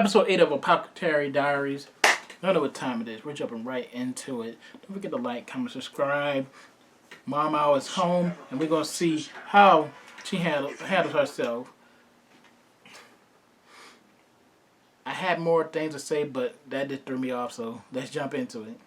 Episode 8 of Apothecary Diaries. I don't know what time it is. We're jumping right into it. Don't forget to like, comment, subscribe. Mama is home, and we're going to see how she handles herself. I had more things to say, but that just threw me off, so let's jump into it.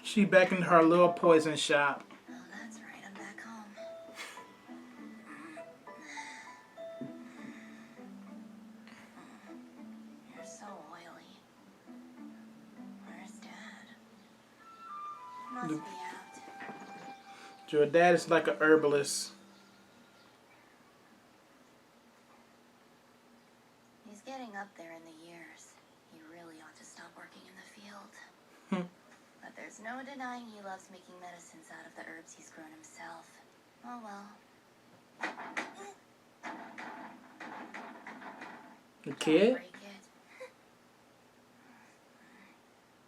She back in her little poison shop. Oh, that's right. I'm back home. You're so oily. Where's Dad? Must be out. Your dad is like a herbalist. He's getting up there in the years. He really ought to stop working in the field. But there's no denying he loves making medicines out of the herbs he's grown himself. Oh well. The kid? Break it.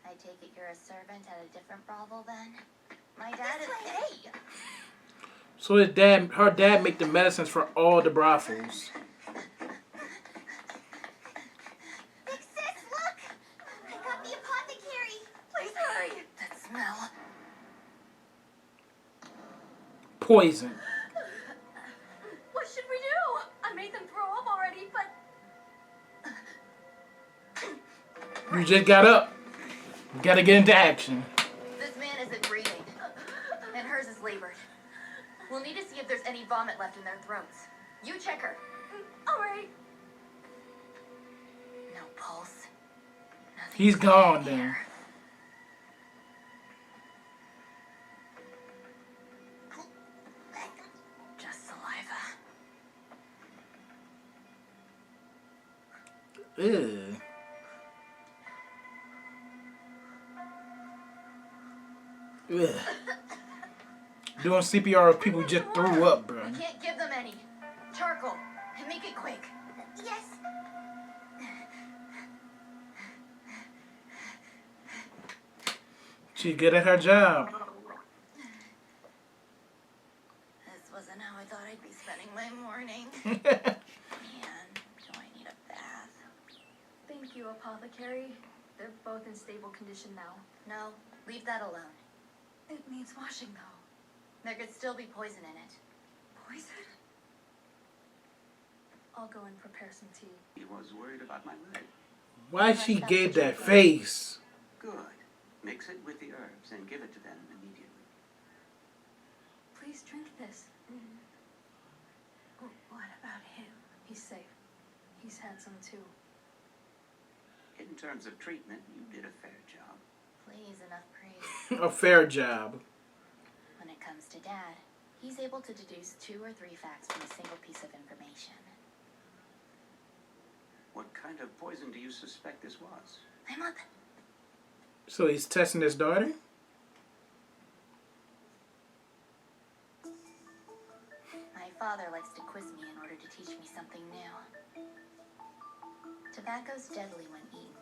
I take it you're a servant at a different brothel then? My dad is... Hey! So her dad make the medicines for all the brothels. Big sis, look! I got the apothecary! Please hurry! That smell. Poison. What should we do? I made them throw up already, but... You just got up. You gotta get into action. This man isn't breathing. And hers is labored. We'll need to see if there's any vomit left in their throats. You check her. Alright. No pulse. Nothing. He's gone then. Just saliva. Ew. Ugh. Doing CPR with people who just threw up, bro. We can't give them any. Charcoal. And make it quick. Yes. She's good at her job. This wasn't how I thought I'd be spending my morning. Man, do I need a bath? Thank you, Apothecary. They're both in stable condition now. No, leave that alone. It needs washing, though. There could still be poison in it. Poison? I'll go and prepare some tea. He was worried about my leg. Why she gave that face? Good. Mix it with the herbs and give it to them immediately. Please drink this. What about him? He's safe. He's had some, too. In terms of treatment, you did a fair job. Please, enough praise. A fair job. When it comes to Dad, he's able to deduce 2 or 3 facts from a single piece of information. What kind of poison do you suspect this was? I'm up. So he's testing his daughter? My father likes to quiz me in order to teach me something new. Tobacco's deadly when eaten.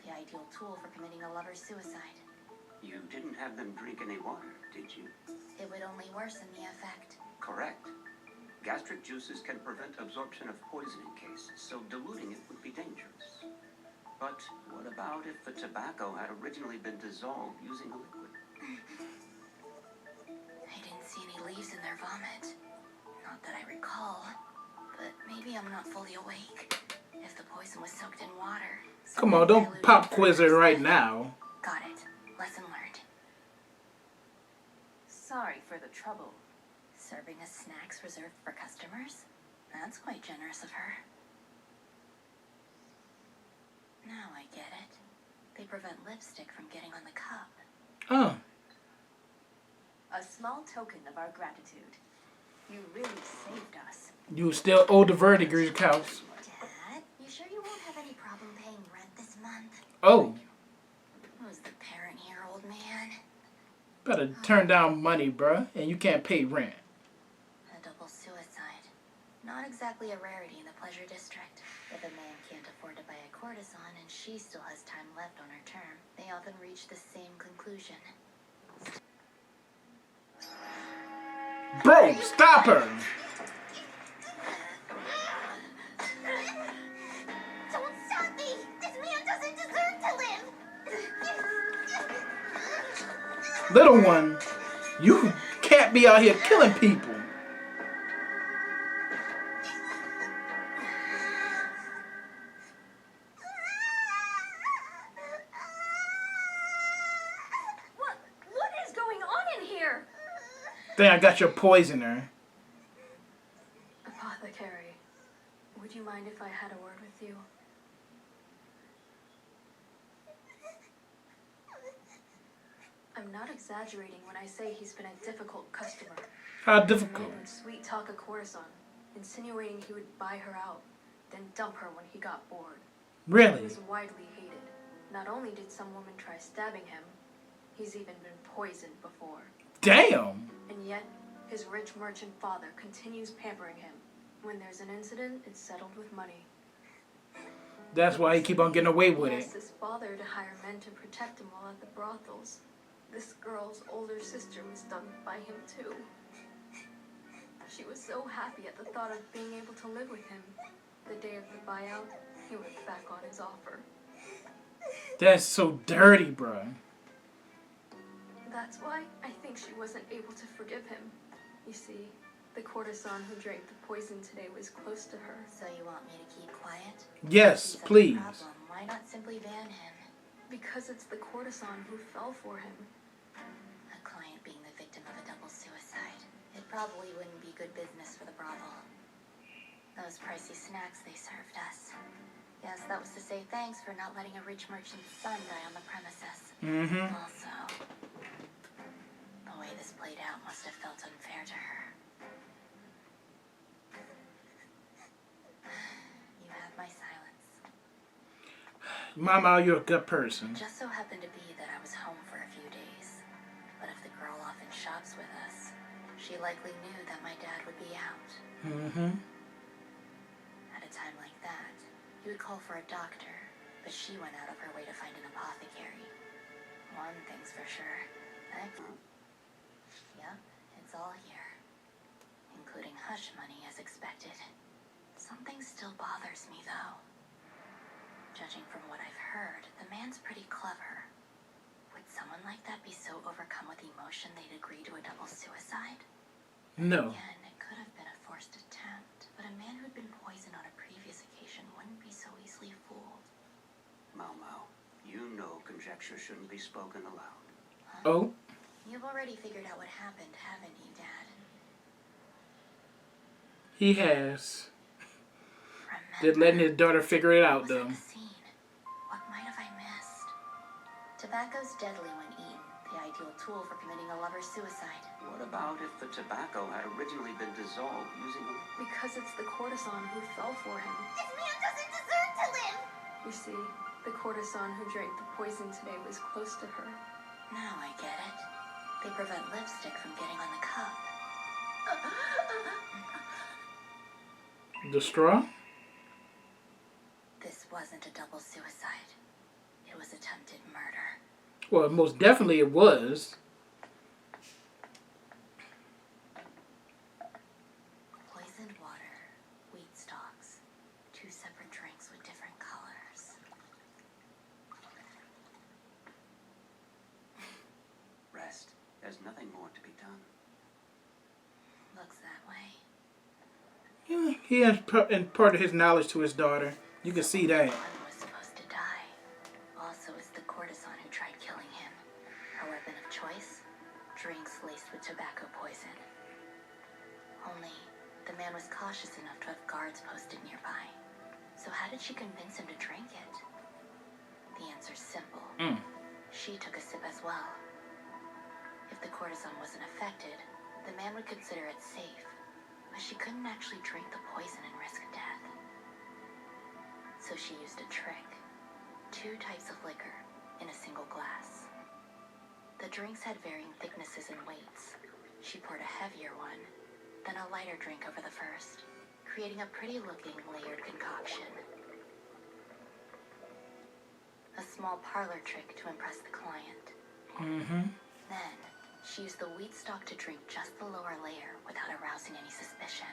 The ideal tool for committing a lover's suicide. You didn't have them drink any water, did you? It would only worsen the effect. Correct. Gastric juices can prevent absorption of poison in cases, so diluting it would be dangerous. But what about if the tobacco had originally been dissolved using a liquid? I didn't see any leaves in their vomit. Not that I recall. But maybe I'm not fully awake. If the poison was soaked in water... Come on, don't pop quiz her right now. Got it. Lesson learned. Sorry for the trouble. Serving us snacks reserved for customers? That's quite generous of her. Now I get it. They prevent lipstick from getting on the cup. Oh. A small token of our gratitude. You really saved us. You still owe the verdigris counts. Dad, you sure you won't have any problem paying rent this month? Oh. Who's the parent here, old man? Better turn down money, bruh, and you can't pay rent. A double suicide. Not exactly a rarity in the pleasure district. If a man can't afford to buy a courtesan and she still has time left on her term, they often reach the same conclusion. Bro, stop her! Don't stop me! This man doesn't deserve to live! Little one, you can't be out here killing people. What is going on in here? Then I got your poisoner. Apothecary, would you mind if I had a word with you? I'm not exaggerating when I say he's been a difficult customer. How The difficult? man would sweet talk a courtesan, insinuating he would buy her out, then dump her when he got bored. He Really? was widely hated. Not only did some women try stabbing him, he's even been poisoned before. Damn. And yet, his rich merchant father continues pampering him. When there's an incident, it's settled with money. That's why he keep on getting away with He it. asked his father to hire men to protect him while at the brothels. This girl's older sister was done by him too. She was so happy at the thought of being able to live with him. The day of the buyout, he went back on his offer. That's so dirty, bro. That's why I think she wasn't able to forgive him. You see, the courtesan who drank the poison today was close to her. So you want me to keep quiet? Yes, He's such a please. problem. Why not simply ban him? Because it's the courtesan who fell for him. A client being the victim of a double suicide. It probably wouldn't be good business for the brothel. Those pricey snacks they served us. Yes, that was to say thanks for not letting a rich merchant's son die on the premises. Mm-hmm. Also, the way this played out must have felt unfair to her. You have my silence. Mama, you're a good person. It just so happened to be that I was home for a few days. But if the girl often shops with us, she likely knew that my dad would be out. Mm-hmm. At a time like that, you would call for a doctor, but she went out of her way to find an apothecary. One thing's for sure. Yep, it's all here. Including hush money as expected. Something still bothers me though. Judging from what I've heard, the man's pretty clever. Would someone like that be so overcome with emotion they'd agree to a double suicide? No. Again, it could have been a forced attempt, but a man who'd been poisoned on a previous occasion wouldn't be so easily fooled. Mau Mau, you know conjecture shouldn't be spoken aloud. Huh? Oh. You've already figured out what happened, haven't you, Dad? He has. Remember, Just letting his daughter figure it out, was though. at the scene. What might have I missed? Tobacco's deadly when eaten, the ideal tool for committing a lover's suicide. What about if the tobacco had originally been dissolved using a... Because it's the courtesan who fell for him. This man doesn't deserve to live! You see, the courtesan who drank the poison today was close to her. Now I get it. They prevent lipstick from getting on the cup. The straw? This wasn't a double suicide. It was attempted murder. Well, most definitely it was. Poisoned water, wheat stalks, 2 separate drinks with different colors. Rest. There's nothing more to be done. Looks that way. Yeah, he has imparted his knowledge to his daughter. You can see that. One was supposed to die. Also, it's the courtesan who tried killing him. Her weapon of choice? Drinks laced with tobacco poison. Only, the man was cautious enough to have guards posted nearby. So how did she convince him to drink it? The answer's simple. She took a sip as well. If the courtesan wasn't affected, the man would consider it safe. But she couldn't actually drink the poison and risk death. So she used a trick. 2 types of liquor in a single glass. The drinks had varying thicknesses and weights. She poured a heavier one, then a lighter drink over the first. creating a pretty-looking layered concoction. A small parlor trick to impress the client. Mm-hmm. Then, she used the wheat stock to drink just the lower layer without arousing any suspicion.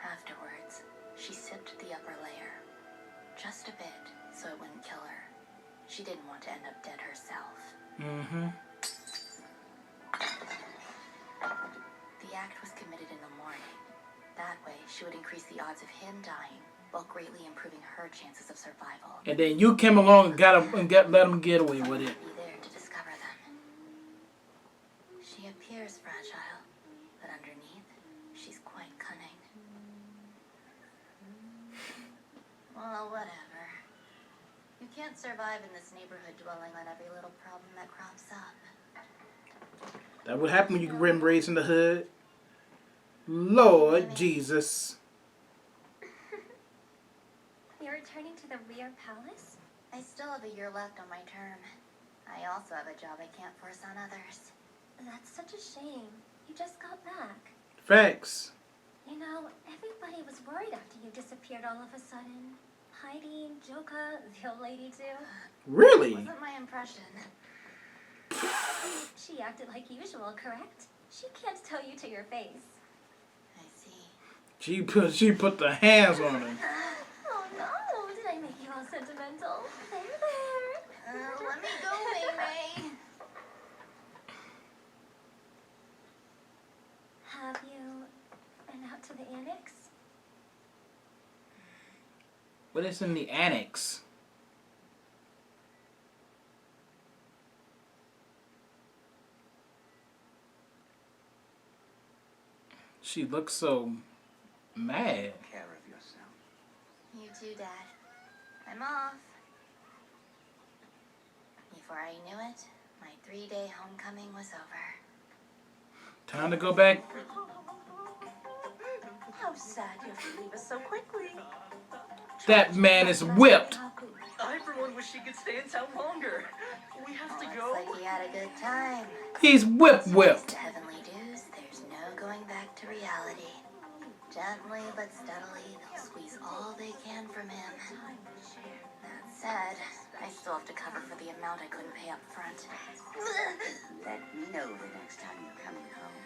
Afterwards, she sipped the upper layer. Just a bit, so it wouldn't kill her. She didn't want to end up dead herself. Mm-hmm. The act was committed in the morning. That way, she would increase the odds of him dying, while greatly improving her chances of survival. And then you came along and let him get away with it. Be there to discover them. She appears fragile, but underneath, she's quite cunning. Well, whatever. You can't survive in this neighborhood dwelling on every little problem that crops up. That would happen when you were raised in the hood. Lord Jesus. You're returning to the rear palace? I still have a year left on my term. I also have a job I can't force on others. That's such a shame. You just got back. Facts. You know, everybody was worried after you disappeared all of a sudden. Heidi, Joka, the old lady too. Really? Wasn't my impression. She acted like usual, correct? She can't tell you to your face. I see. She put the hands on him. Oh no, did I make you all sentimental? There. Let me go, May. Have you been out to the annex? What is in the annex? She looks so mad. Care of yourself. You too, Dad. I'm off. Before I knew it, my 3-day homecoming was over. Time to go back. How sad you have to leave us so quickly. That man is whipped. I, for one, wish she could stay in town longer. We have to go. Looks like he had a good time. He's whipped. To heavenly dews, there's no going back to reality. Gently but steadily, they'll squeeze all they can from him. That said, I still have to cover for the amount I couldn't pay up front. Let me know the next time you're coming home.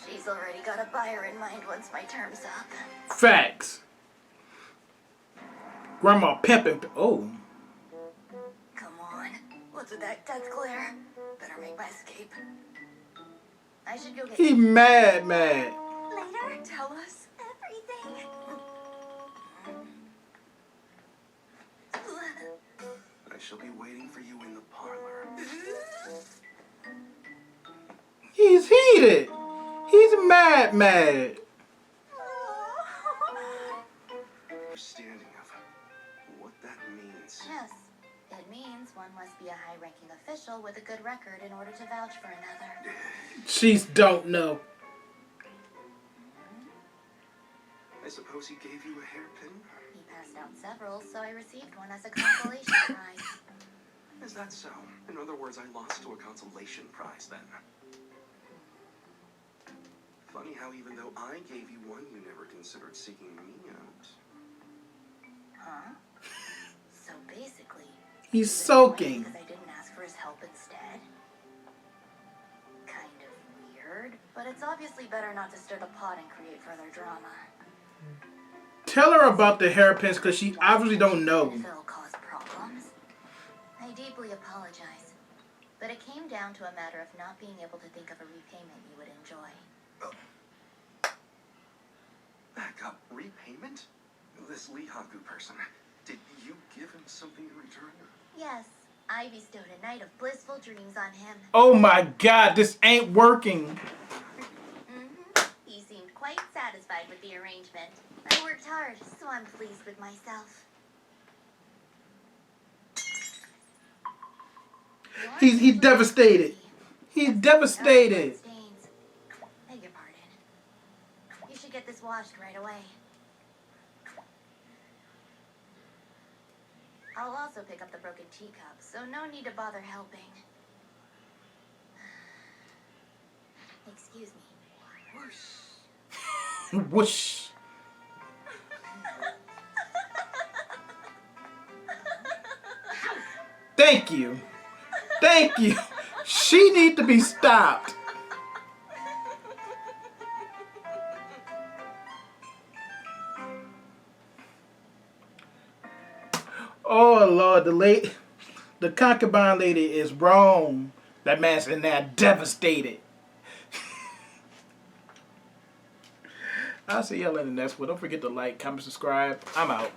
She's already got a buyer in mind once my term's up. Facts. Grandma pimping. Oh. Come on. What's with that death glare? Better make my escape. I should go get... He mad. Later? Tell us. Everything. I shall be waiting for you in the parlor. He's heated. He's mad. Understanding of what that means. Yes. It means one must be a high-ranking official with a good record in order to vouch for another. She's don't know. I suppose he gave you a hairpin? He passed out several, so I received one as a consolation prize. Is that so? In other words, I lost to a consolation prize then. Funny how even though I gave you one, you never considered seeking me out. Huh? So basically... He's is it soaking. Because I didn't ask for his help instead? Kind of weird, but it's obviously better not to stir the pot and create further drama. Tell her about the hairpins because she obviously don't know. If it'll cause problems, I deeply apologize. But it came down to a matter of not being able to think of a repayment you would enjoy. Back up. Repayment? This Lihaku person. Did you give him something in return? Yes, I bestowed a night of blissful dreams on him. Oh my God, this ain't working. He seemed quite satisfied with the arrangement. I worked hard, so I'm pleased with myself. He's devastated. He's devastated. Stains. Beg your pardon. You should get this washed right away. also pick up the broken teacup, so no need to bother helping. Excuse me. Whoosh. Thank you. Thank you. She need to be stopped. Oh Lord, the concubine lady is wrong. That man's in there devastated. I'll see y'all in the next one. Don't forget to like, comment, subscribe. I'm out.